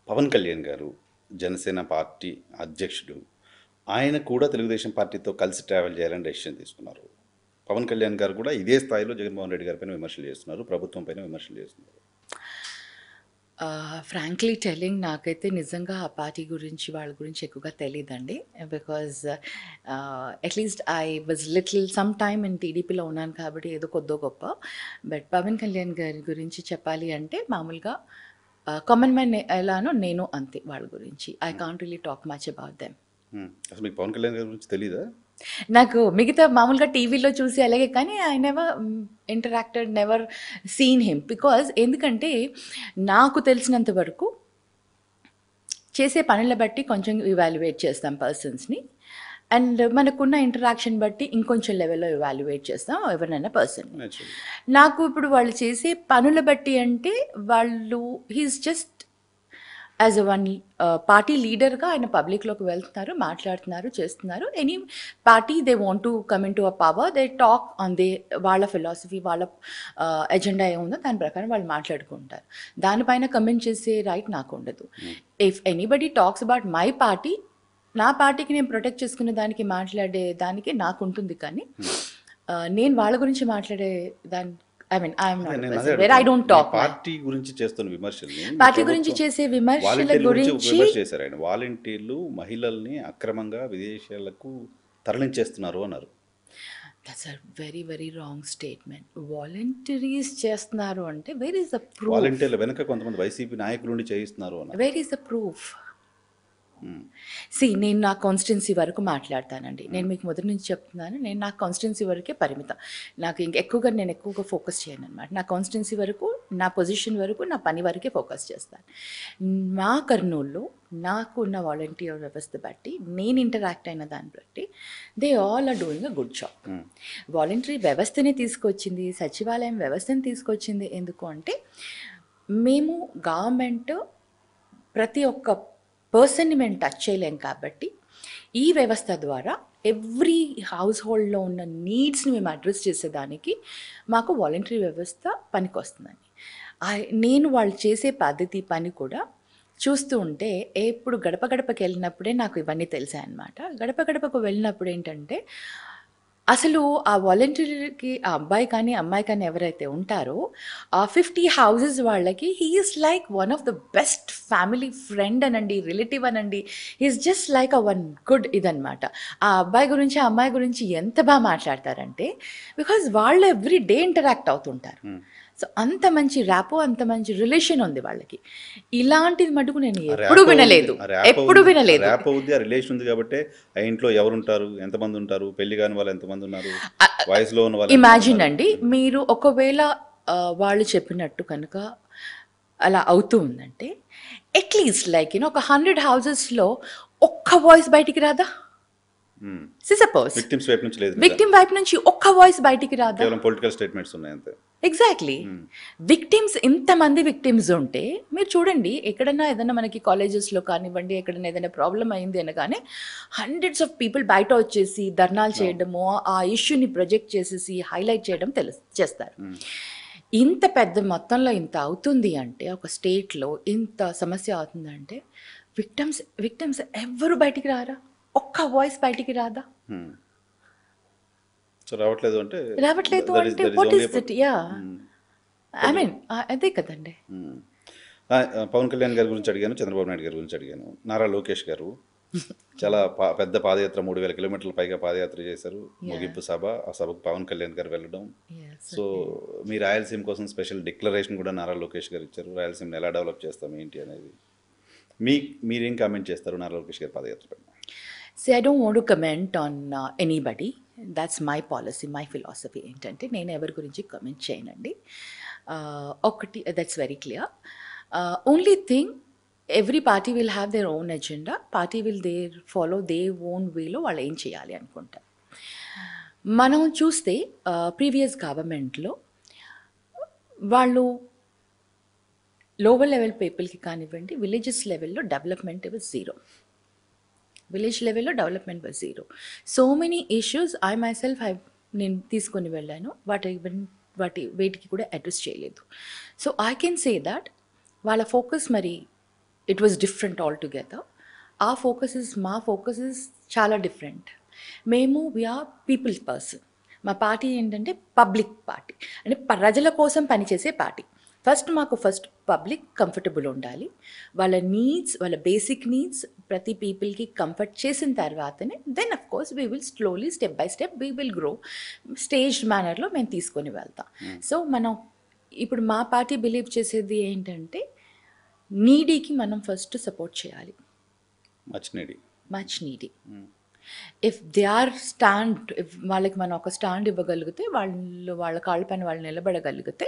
పవన్ కళ్యాణ్ గారు జనసేన పార్టీ అధ్యక్షుడు. ఆయన కూడా తెలుగుదేశం పార్టీతో కలిసి ట్రావెల్ చేయాలని డెసిషన్ తీసుకున్నారు. పవన్ కళ్యాణ్ గారు కూడా ఇదే స్థాయిలో జగన్మోహన్ రెడ్డి గారి పైన విమర్శలు చేస్తున్నారు. ప్రభుత్వం పైన విమర్శలు చేస్తున్నారు. ఫ్రాంక్లీ టెల్లింగ్ నాకైతే నిజంగా ఆ పార్టీ గురించి వాళ్ళ గురించి ఎక్కువగా తెలియదండి. Because at least I was little some time in టీడీపీలో ఉన్నాను కాబట్టి ఏదో కొద్దో గొప్ప. బట్ పవన్ కళ్యాణ్ గారి గురించి చెప్పాలి అంటే మామూలుగా కామన్ మ్యాన్ ఎలానో నేను అంతే వాళ్ళ గురించి. I can't really talk much about them. అసలు మీకు పవన్ కళ్యాణ్ గారి గురించి తెలీదా? నాకు మిగతా మామూలుగా టీవీలో చూసి అలాగే, కానీ I never interacted, never seen him. Because ఎందుకంటే నాకు తెలిసినంత వరకు చేసే పనుల బట్టి కొంచెం ఇవాల్యుయేట్ చేస్తాం పర్సన్స్ని, అండ్ మనకున్న ఇంటరాక్షన్ బట్టి ఇంకొంచెం లెవెల్లో ఇవాల్యుయేట్ చేస్తాం ఎవరినైనా పర్సన్ని. Naturally. నాకు ఇప్పుడు వాళ్ళు చేసే పనుల బట్టి అంటే వాళ్ళు he's just as a one party లీడర్గా ఆయన పబ్లిక్లోకి వెళ్తున్నారు, మాట్లాడుతున్నారు, చేస్తున్నారు. Any party they want to come in to a power, they talk on వాళ్ళ ఫిలాసఫీ, వాళ్ళ ఎజెండా ఏముందో దాని ప్రకారం వాళ్ళు మాట్లాడుకుంటారు. దానిపైన కమెంట్ చేసే రైట్ నాకు ఉండదు. If anybody talks about my party, నా పార్టీకి నేను ప్రొటెక్ట్ చేసుకునే దానికి, మాట్లాడే దానికి నాకు ఉంటుంది. కానీ నేను వాళ్ళ గురించి మాట్లాడే దాని I'm not where I don't talk. Party గురించి చేస్తున్న విమర్శల్ని పార్టీ గురించి చేసే విమర్శల వాలంటీర్ల గురించి గురించి విమర్శ చేశారు ఆయన. వాలంటీర్లు మహిళల్ని అక్రమంగా విదేశాలకు తరలించేస్తున్నారు అన్నారు. That's a very very wrong statement. Volunteers చేస్తున్నారు అంటే వేర్ ఈస్ ద ప్రూఫ్? వాలంటీర్ల వెనుక కొంతమంది వైసీపీ నాయకులు ఉండి చేయిస్తున్నారు అన్నారు. Where is the proof? నేను నా కాన్స్టిట్యున్సీ వరకు మాట్లాడతానండి. నేను మీకు మొదటి నుంచి చెప్తున్నాను, నేను నా కాన్స్టిట్యున్సీ వరకే పరిమితం. నాకు నేను ఎక్కువగా ఫోకస్ చేయను అనమాట. నా కాన్స్టిట్యున్సీ వరకు, నా పొజిషన్ వరకు, నా పని వరకే ఫోకస్ చేస్తాను. మా కర్నూలులో నాకు ఉన్న వాలంటీర్ వ్యవస్థ బట్టి, నేను ఇంటరాక్ట్ అయిన దాన్ని బట్టి, they all are doing a good job. Voluntary వ్యవస్థని తీసుకొచ్చింది, సచివాలయం వ్యవస్థని తీసుకొచ్చింది ఎందుకు అంటే, మేము గవర్నమెంట్ ప్రతి ఒక్క పర్సన్ని మేము టచ్ చేయలేం కాబట్టి, ఈ వ్యవస్థ ద్వారా ఎవ్రీ హౌస్ హోల్డ్లో ఉన్న నీడ్స్ని మేము అడ్రస్ చేసేదానికి మాకు వాలంటరీ వ్యవస్థ పనికొస్తుందని. నేను వాళ్ళు చేసే పద్ధతి, పని కూడా చూస్తూ ఉంటే, ఎప్పుడు గడప గడపకి వెళ్ళినప్పుడే నాకు ఇవన్నీ తెలిసాయి అన్నమాట. గడప గడపకు వెళ్ళినప్పుడు ఏంటంటే, అసలు ఆ వాలంటీర్కి ఆ అబ్బాయి కానీ అమ్మాయి కానీ ఎవరైతే ఉంటారో, ఆ 50 హౌసెస్ వాళ్ళకి he's like one of the best family friend అనండి, రిలేటివ్ అనండి. He's just like a one good ఇదనమాట. ఆ అబ్బాయి గురించి, ఆ అమ్మాయి గురించి ఎంత బాగా మాట్లాడతారంటే, బికాజ్ వాళ్ళు ఎవ్రీ డే ఇంటరాక్ట్ అవుతుంటారు. సో అంత మంచి ర్యాపో, అంత మంచి రిలేషన్ ఉంది వాళ్ళకి. ఇలాంటిది మటుకు నేను ఎప్పుడు వినలేదు, ఎప్పుడు వినలేదు. ర్యాప్ అవుద్ది, ఆ రిలేషన్ ఉంది కాబట్టి ఆ ఇంట్లో ఎవరు ఉంటారు, ఎంతమంది ఉంటారు, పెళ్లి కాని వాళ్ళు ఎంతమంది ఉన్నారు, వయసులో ఉన్న వాళ్ళు ఇమాజిన్ అండి, మీరు ఒకవేళ వాళ్ళు చెప్పినట్టు కనుక అలా అవుతూ ఉందంటే, అట్లీస్ట్ లైక్ ఒక 100 హౌసెస్లో ఒక్క వాయిస్ బయటికి రాదా? సపోజ్ విక్టిమ్స్ వైపు నుంచి లేదు, విక్టిమ్ వైపు నుంచి ఒక్క వాయిస్ బయటికి రాదా? కేవలం పొలిటికల్ స్టేట్మెంట్స్ ఉన్నాయి అంతే. ఎగ్జాక్ట్లీ. విక్టిమ్స్, ఇంతమంది విక్టిమ్స్ ఉంటే మీరు చూడండి, ఎక్కడన్నా ఏదైనా మనకి కాలేజెస్లో కానివ్వండి, ఎక్కడైనా ఏదైనా ప్రాబ్లం అయింది అనగానే హండ్రెడ్స్ ఆఫ్ పీపుల్ బయట వచ్చేసి ధర్నాలు చేయడము, ఆ ఇష్యూని ప్రొజెక్ట్ చేసేసి హైలైట్ చేయడం చేస్తారు. ఇంత పెద్ద మొత్తంలో ఇంత అవుతుంది అంటే, ఒక స్టేట్లో ఇంత సమస్య అవుతుందంటే, విక్టిమ్స్ ఎవ్వరు బయటికి రారా? ఒక్క వాయిస్ బయటికి రాదా? సో రావట్లేదు అంటే what is it? Yeah, I mean అదే కదండి. పవన్ కళ్యాణ్ గారి గురించి అడిగాను, చంద్రబాబు నాయుడు గారి గురించి అడిగాను. నారా లోకేష్ గారు చాలా పెద్ద పాదయాత్ర, 3000 కిలోమీటర్ల పైగా పాదయాత్ర చేశారు. ముగింపు సభ, ఆ సభకు పవన్ కళ్యాణ్ గారు వెళ్ళడం. సో మీ రాయలసీమ కోసం స్పెషల్ డిక్లరేషన్ కూడా నారా లోకేష్ గారు ఇచ్చారు. రాయలసీమని ఎలా డెవలప్ చేస్తాం ఏంటి అనేది మీరేం కామెంట్ చేస్తారు నారా లోకేష్ గారి పాదయాత్ర పైన? See, I don't want to comment on anybody. That's my policy, my philosophy. ఏంటంటే నేను ఎవరి గురించి కమెంట్ చేయనండి. ఒకటి, that's very clear. Only thing, every party will have their own agenda. Party will follow they own వేలో వాళ్ళు ఏం చేయాలి అనుకుంటారు. మనం చూస్తే ప్రీవియస్ గవర్నమెంట్లో వాళ్ళు లోవర్ లెవెల్ పీపుల్కి కానివ్వండి, విలేజెస్ లెవెల్లో డెవలప్మెంట్ వాజ్ జీరో. విలేజ్ లెవెల్లో development was zero. So many issues I my self నేను తీసుకొని వెళ్ళాను, వేటికి కూడా అడ్రస్ చేయలేదు. So I can say that వాళ్ళ ఫోకస్ మరి it was different all together. మా ఫోకస్ ఇస్ చాలా డిఫరెంట్. మేము వీఆర్ పీపుల్ పర్సన్. మా పార్టీ ఏంటంటే పబ్లిక్ పార్టీ, అంటే ప్రజల కోసం పనిచేసే పార్టీ. మాకు పబ్లిక్ కంఫర్టబుల్ ఉండాలి. వాళ్ళ నీడ్స్, వాళ్ళ బేసిక్ నీడ్స్ ప్రతి పీపుల్కి కంఫర్ట్ చేసిన తర్వాతనే then of course we will slowly step by step we will grow. Stage మేనర్లో మేము తీసుకొని వెళ్తాం. సో మనం ఇప్పుడు మా పార్టీ బిలీవ్ చేసేది ఏంటంటే నీడీకి మనం ఫస్ట్ సపోర్ట్ చేయాలి. Much needy. If they are if వాళ్ళకి మనం ఒక స్టాండ్ ఇవ్వగలిగితే, వాళ్ళ కాళ్ళ పైన వాళ్ళు నిలబడగలిగితే,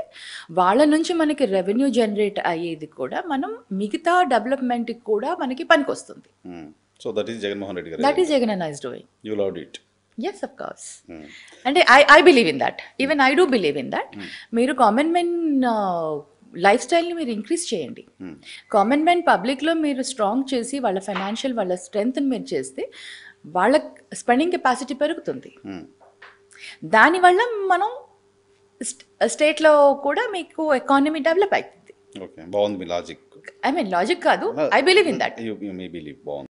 వాళ్ళ నుంచి మనకి రెవెన్యూ జనరేట్ అయ్యేది కూడా మనం మిగతా డెవలప్మెంట్కి కూడా మనకి పనికొస్తుంది. So that is Jaganmohan Reddy గారు. దట్ ఈస్ జగన్ అన్న is doing. You loved it. Yes, of course. And I believe in that. Even I do believe in that. మీరు కామన్ మెన్ లైఫ్ స్టైల్ని మీరు ఇంక్రీజ్ చేయండి. కామన్ మెన్ పబ్లిక్లో మీరు స్ట్రాంగ్ చేసి వాళ్ళ ఫైనాన్షియల్, వాళ్ళ స్ట్రెంగ్త్ని మీరు చేస్తే వాళ్ళ స్పెండింగ్ కెపాసిటీ పెరుగుతుంది. దానివల్ల మనం స్టేట్లో కూడా మీకు ఎకానమీ డెవలప్ అవుతుంది. ఓకే, బాగుంది మీ లాజిక్. లాజిక్ కాదు, I believe in that. You me believe బాగుంది.